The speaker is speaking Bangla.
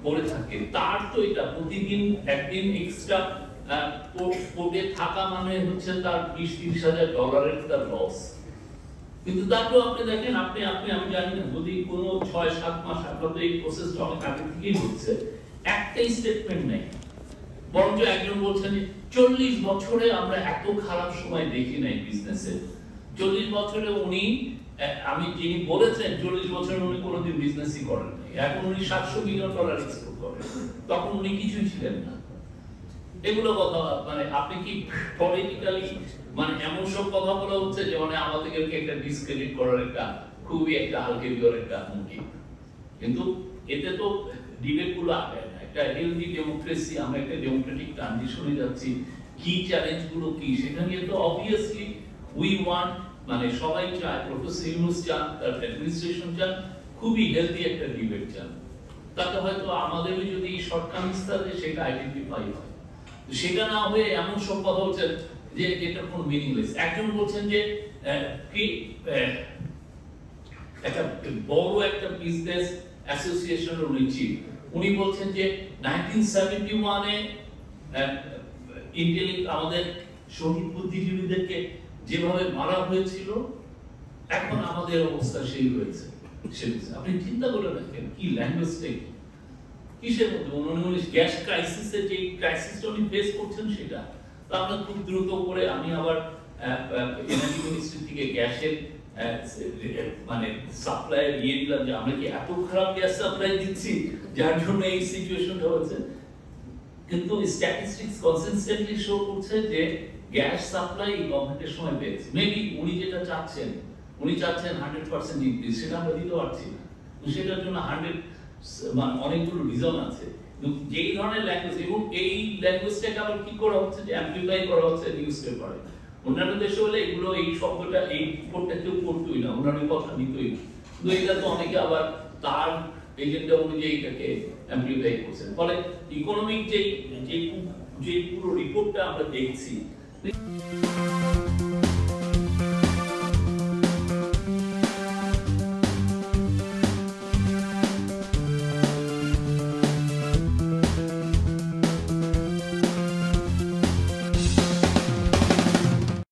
করে থাকে তার তো এটা প্রতিদিন একদিন এক্সট্রা কোর্টে থাকা মানে হচ্ছে তার $20-30,000 তার লস। কিন্তু তারপর আপনি দেখেন আপনি আমি জানি না যদি কোনো 6-7 মাস আপনার এই প্রসেসটা অনেক আগে থেকেই হচ্ছে, একটাই স্টেটমেন্ট নেই। বরঞ্চ একজন বলছেন 40 বছরে আমরা এত খারাপ সময় দেখি নাই বিজনেসে। 40 বছরে উনি আমি যিনি বলেছেন 40 বছরে উনি কোনোদিন বিজনেসই করেন নাই, এখন উনি $700 মিলিয়ন এক্সপোর্ট করেন, তখন উনি কিছুই ছিলেন না। এগুলো কথা মানে আপনি কি পলিটিক্যালি মানে এমন সব কথা বলা হচ্ছে যে মানে আমাদেরকে একটা ডিসক্রেডিট করার একটা খুবই একটা আলগেভিয়র একটা মোটিভ। কিন্তু এতে তো ডিবেট গুলো আগে না, একটা হেলদি ডেমোক্রেসি, আমরা একটা ডেমোক্রেটিক ট্রানজিশনে যাচ্ছি, কি চ্যালেঞ্জ গুলো কি সেটা নিয়ে তো অবভিয়াসলি উই ওয়ান্ট মানে সবাই চায়, প্রফেসর ইউনূস চান, তার অ্যাডমিনিস্ট্রেশন চান, খুবই হেলদি একটা ডিবেট চান। তাতে হয়তো আমাদের যদি শর্টকামিংস থাকে সেটা আইডেন্টিফাই হয়, সেটা না হয়ে এমন সব কথা হচ্ছে যে যেটা কোনো মিনিংলেস। একজন বলছেন যে কি একটা বড় একটা বিজনেস অ্যাসোসিয়েশনের উনি চিফ, উনি বলছেন যে 1971-এ আমাদের শহীদ বুদ্ধিজীবীদেরকে যেভাবে মারা হয়েছিল এখন আমাদের অবস্থা সেই হয়েছে। আপনি চিন্তা করে দেখেন কি ল্যাঙ্গুয়েজটা কিসের মধ্যে 19 গ্যাস ক্রাইসিসে যে ক্রাইসিসটা উনি ফেস করছেন সেটা তো আমরা খুব দ্রুত করে আমি আবার এনার্জি মিনিস্ট্রি থেকে গ্যাসের মানে সাপ্লাই দিয়ে দিলাম যে আমরা কি এত খারাপ গ্যাস সাপ্লাই দিচ্ছি যার জন্য এই সিচুয়েশনটা হচ্ছে। কিন্তু স্ট্যাটিস্টিক্স কনসিস্টেন্টলি শো করছে যে গ্যাস সাপ্লাই গভর্নমেন্টের সময় পেয়েছে। মেবি উনি যেটা চাচ্ছেন, উনি চাচ্ছেন 100% ইনক্রিজ, সেটা আমরা দিতে পারছি না। সেটার জন্য 100 মানে অনেকগুলো রিজন আছে। যেই ধরনের ল্যাঙ্গুয়েজ এবং এই ল্যাঙ্গুয়েজটাকে আবার কি করা হচ্ছে যে অ্যাম্পলিফাই করা হচ্ছে নিউজ পেপারে। অন্যান্য দেশে হলে এগুলো এই শব্দটা এই কোডটা কেউ করতোই না, অন্যান্য কথা নিতই না। কিন্তু এটা তো অনেকে আবার তার এজেন্ডা অনুযায়ী এটাকে অ্যাম্পলিফাই করছেন। ফলে ইকোনমিক যে পুরো রিপোর্টটা আমরা দেখছি